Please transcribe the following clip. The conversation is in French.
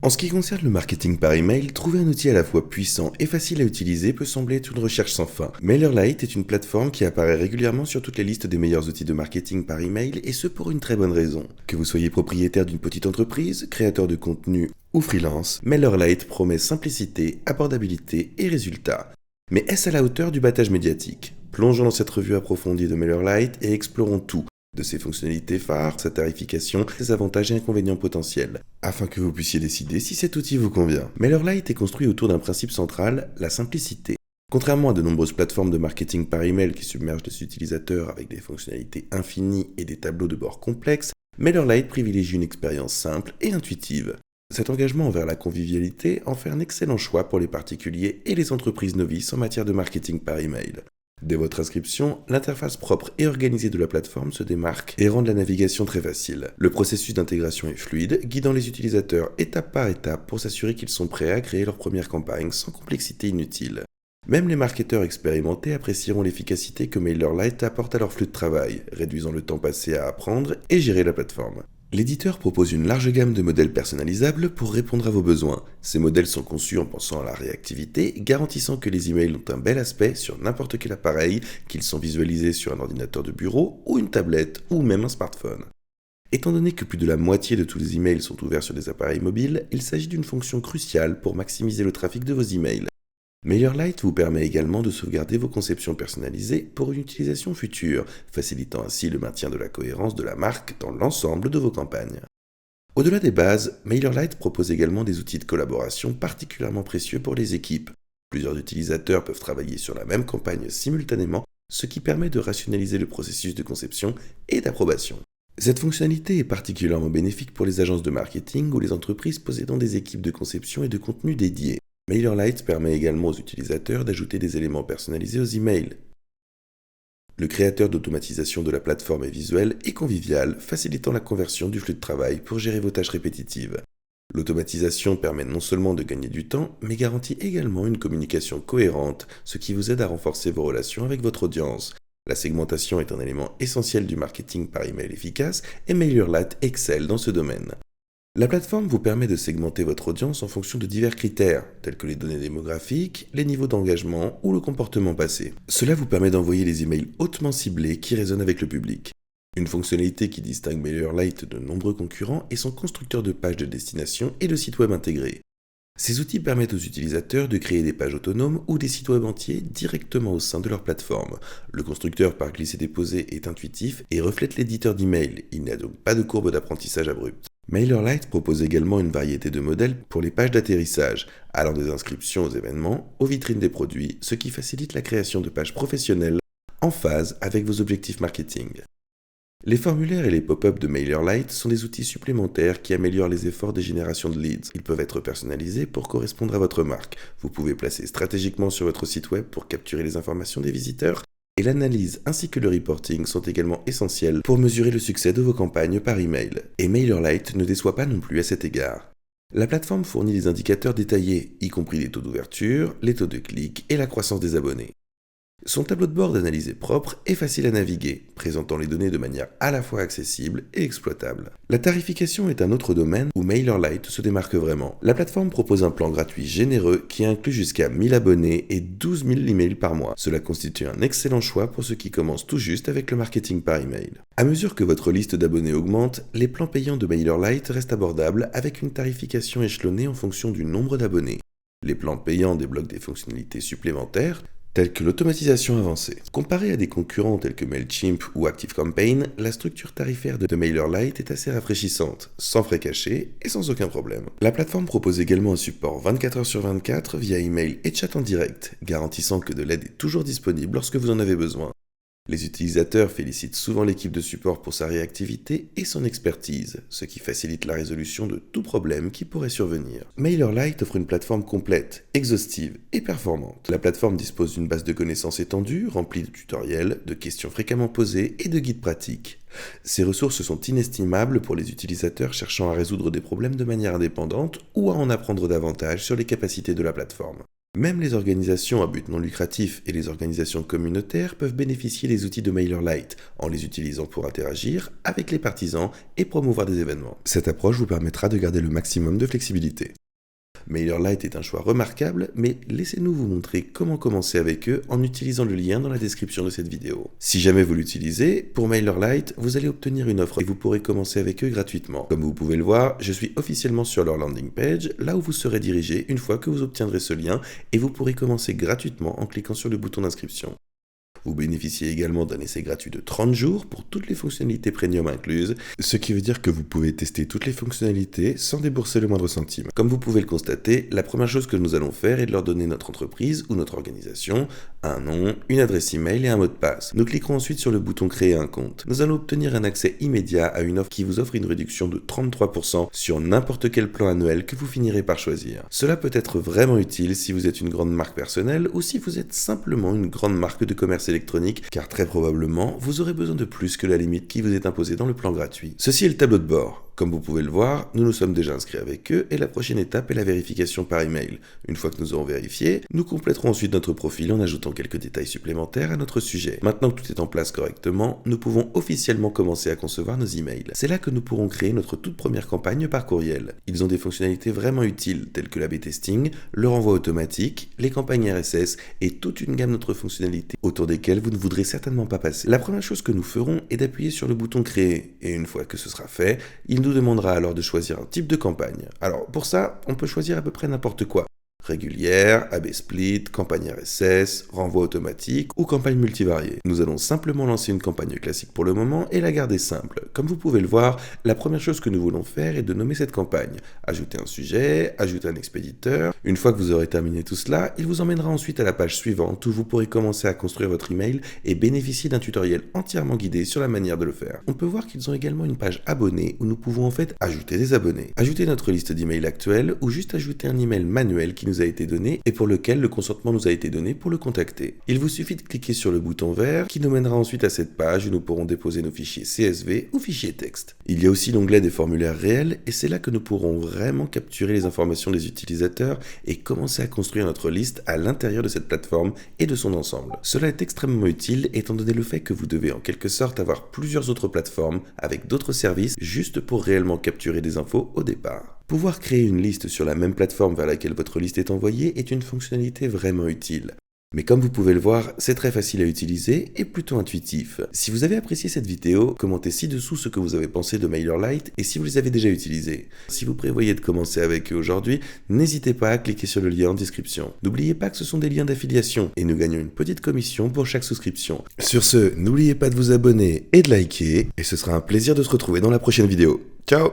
En ce qui concerne le marketing par email, trouver un outil à la fois puissant et facile à utiliser peut sembler être une recherche sans fin. MailerLite est une plateforme qui apparaît régulièrement sur toutes les listes des meilleurs outils de marketing par email, et ce pour une très bonne raison. Que vous soyez propriétaire d'une petite entreprise, créateur de contenu ou freelance, MailerLite promet simplicité, abordabilité et résultats. Mais est-ce à la hauteur du battage médiatique? Plongeons dans cette revue approfondie de MailerLite et explorons tout, de ses fonctionnalités phares, sa tarification, ses avantages et inconvénients potentiels, afin que vous puissiez décider si cet outil vous convient. MailerLite est construit autour d'un principe central, la simplicité. Contrairement à de nombreuses plateformes de marketing par email qui submergent les utilisateurs avec des fonctionnalités infinies et des tableaux de bord complexes, MailerLite privilégie une expérience simple et intuitive. Cet engagement envers la convivialité en fait un excellent choix pour les particuliers et les entreprises novices en matière de marketing par email. Dès votre inscription, l'interface propre et organisée de la plateforme se démarque et rend la navigation très facile. Le processus d'intégration est fluide, guidant les utilisateurs étape par étape pour s'assurer qu'ils sont prêts à créer leur première campagne sans complexité inutile. Même les marketeurs expérimentés apprécieront l'efficacité que MailerLite apporte à leur flux de travail, réduisant le temps passé à apprendre et gérer la plateforme. L'éditeur propose une large gamme de modèles personnalisables pour répondre à vos besoins. Ces modèles sont conçus en pensant à la réactivité, garantissant que les emails ont un bel aspect sur n'importe quel appareil, qu'ils sont visualisés sur un ordinateur de bureau ou une tablette ou même un smartphone. Étant donné que plus de la moitié de tous les emails sont ouverts sur des appareils mobiles, il s'agit d'une fonction cruciale pour maximiser le trafic de vos emails. MailerLite vous permet également de sauvegarder vos conceptions personnalisées pour une utilisation future, facilitant ainsi le maintien de la cohérence de la marque dans l'ensemble de vos campagnes. Au-delà des bases, MailerLite propose également des outils de collaboration particulièrement précieux pour les équipes. Plusieurs utilisateurs peuvent travailler sur la même campagne simultanément, ce qui permet de rationaliser le processus de conception et d'approbation. Cette fonctionnalité est particulièrement bénéfique pour les agences de marketing ou les entreprises possédant des équipes de conception et de contenu dédiées. MailerLite permet également aux utilisateurs d'ajouter des éléments personnalisés aux emails. Le créateur d'automatisation de la plateforme est visuel et convivial, facilitant la conversion du flux de travail pour gérer vos tâches répétitives. L'automatisation permet non seulement de gagner du temps, mais garantit également une communication cohérente, ce qui vous aide à renforcer vos relations avec votre audience. La segmentation est un élément essentiel du marketing par email efficace et MailerLite excelle dans ce domaine. La plateforme vous permet de segmenter votre audience en fonction de divers critères, tels que les données démographiques, les niveaux d'engagement ou le comportement passé. Cela vous permet d'envoyer les emails hautement ciblés qui résonnent avec le public. Une fonctionnalité qui distingue MailerLite de nombreux concurrents est son constructeur de pages de destination et de sites web intégrés. Ces outils permettent aux utilisateurs de créer des pages autonomes ou des sites web entiers directement au sein de leur plateforme. Le constructeur par glisser-déposer est intuitif et reflète l'éditeur d'email. Il n'y a donc pas de courbe d'apprentissage abrupte. MailerLite propose également une variété de modèles pour les pages d'atterrissage, allant des inscriptions aux événements aux vitrines des produits, ce qui facilite la création de pages professionnelles en phase avec vos objectifs marketing. Les formulaires et les pop-up de MailerLite sont des outils supplémentaires qui améliorent les efforts des générations de leads. Ils peuvent être personnalisés pour correspondre à votre marque. Vous pouvez placer stratégiquement sur votre site web pour capturer les informations des visiteurs. Et l'analyse ainsi que le reporting sont également essentiels pour mesurer le succès de vos campagnes par email. Et MailerLite ne déçoit pas non plus à cet égard. La plateforme fournit des indicateurs détaillés, y compris les taux d'ouverture, les taux de clics et la croissance des abonnés. Son tableau de bord d'analyse est propre et facile à naviguer, présentant les données de manière à la fois accessible et exploitable. La tarification est un autre domaine où MailerLite se démarque vraiment. La plateforme propose un plan gratuit généreux qui inclut jusqu'à 1000 abonnés et 12 000 emails par mois. Cela constitue un excellent choix pour ceux qui commencent tout juste avec le marketing par email. À mesure que votre liste d'abonnés augmente, les plans payants de MailerLite restent abordables avec une tarification échelonnée en fonction du nombre d'abonnés. Les plans payants débloquent des fonctionnalités supplémentaires, telles que l'automatisation avancée. Comparé à des concurrents tels que MailChimp ou ActiveCampaign, la structure tarifaire de MailerLite est assez rafraîchissante, sans frais cachés et sans aucun problème. La plateforme propose également un support 24h/24 via email et chat en direct, garantissant que de l'aide est toujours disponible lorsque vous en avez besoin. Les utilisateurs félicitent souvent l'équipe de support pour sa réactivité et son expertise, ce qui facilite la résolution de tout problème qui pourrait survenir. MailerLite offre une plateforme complète, exhaustive et performante. La plateforme dispose d'une base de connaissances étendue, remplie de tutoriels, de questions fréquemment posées et de guides pratiques. Ces ressources sont inestimables pour les utilisateurs cherchant à résoudre des problèmes de manière indépendante ou à en apprendre davantage sur les capacités de la plateforme. Même les organisations à but non lucratif et les organisations communautaires peuvent bénéficier des outils de MailerLite en les utilisant pour interagir avec les partisans et promouvoir des événements. Cette approche vous permettra de garder le maximum de flexibilité. MailerLite est un choix remarquable, mais laissez-nous vous montrer comment commencer avec eux en utilisant le lien dans la description de cette vidéo. Si jamais vous l'utilisez, pour MailerLite, vous allez obtenir une offre et vous pourrez commencer avec eux gratuitement. Comme vous pouvez le voir, je suis officiellement sur leur landing page, là où vous serez dirigé une fois que vous obtiendrez ce lien et vous pourrez commencer gratuitement en cliquant sur le bouton d'inscription. Vous bénéficiez également d'un essai gratuit de 30 jours pour toutes les fonctionnalités premium incluses, ce qui veut dire que vous pouvez tester toutes les fonctionnalités sans débourser le moindre centime. Comme vous pouvez le constater, la première chose que nous allons faire est de leur donner notre entreprise ou notre organisation, un nom, une adresse email et un mot de passe. Nous cliquerons ensuite sur le bouton créer un compte. Nous allons obtenir un accès immédiat à une offre qui vous offre une réduction de 33% sur n'importe quel plan annuel que vous finirez par choisir. Cela peut être vraiment utile si vous êtes une grande marque personnelle ou si vous êtes simplement une grande marque de commerce électronique, car très probablement, vous aurez besoin de plus que la limite qui vous est imposée dans le plan gratuit. Ceci est le tableau de bord. Comme vous pouvez le voir, nous nous sommes déjà inscrits avec eux et la prochaine étape est la vérification par email. Une fois que nous aurons vérifié, nous compléterons ensuite notre profil en ajoutant quelques détails supplémentaires à notre sujet. Maintenant que tout est en place correctement, nous pouvons officiellement commencer à concevoir nos emails. C'est là que nous pourrons créer notre toute première campagne par courriel. Ils ont des fonctionnalités vraiment utiles telles que l'A/B testing, le renvoi automatique, les campagnes RSS et toute une gamme d'autres fonctionnalités autour desquelles vous ne voudrez certainement pas passer. La première chose que nous ferons est d'appuyer sur le bouton créer et une fois que ce sera fait, il nous demandera alors de choisir un type de campagne. Alors pour ça, on peut choisir à peu près n'importe quoi. Régulière, A/B split, campagne RSS, renvoi automatique ou campagne multivariée. Nous allons simplement lancer une campagne classique pour le moment et la garder simple. Comme vous pouvez le voir, la première chose que nous voulons faire est de nommer cette campagne. Ajouter un sujet, ajouter un expéditeur. Une fois que vous aurez terminé tout cela, il vous emmènera ensuite à la page suivante où vous pourrez commencer à construire votre email et bénéficier d'un tutoriel entièrement guidé sur la manière de le faire. On peut voir qu'ils ont également une page abonnés où nous pouvons en fait ajouter des abonnés, ajouter notre liste d'emails actuelle ou juste ajouter un email manuel qui nous a été donné et pour lequel le consentement nous a été donné pour le contacter. Il vous suffit de cliquer sur le bouton vert qui nous mènera ensuite à cette page où nous pourrons déposer nos fichiers CSV ou fichiers texte. Il y a aussi l'onglet des formulaires réels et c'est là que nous pourrons vraiment capturer les informations des utilisateurs et commencer à construire notre liste à l'intérieur de cette plateforme et de son ensemble. Cela est extrêmement utile étant donné le fait que vous devez en quelque sorte avoir plusieurs autres plateformes avec d'autres services juste pour réellement capturer des infos au départ. Pouvoir créer une liste sur la même plateforme vers laquelle votre liste est envoyée est une fonctionnalité vraiment utile. Mais comme vous pouvez le voir, c'est très facile à utiliser et plutôt intuitif. Si vous avez apprécié cette vidéo, commentez ci-dessous ce que vous avez pensé de MailerLite et si vous les avez déjà utilisés. Si vous prévoyez de commencer avec eux aujourd'hui, n'hésitez pas à cliquer sur le lien en description. N'oubliez pas que ce sont des liens d'affiliation et nous gagnons une petite commission pour chaque souscription. Sur ce, n'oubliez pas de vous abonner et de liker et ce sera un plaisir de se retrouver dans la prochaine vidéo. Ciao!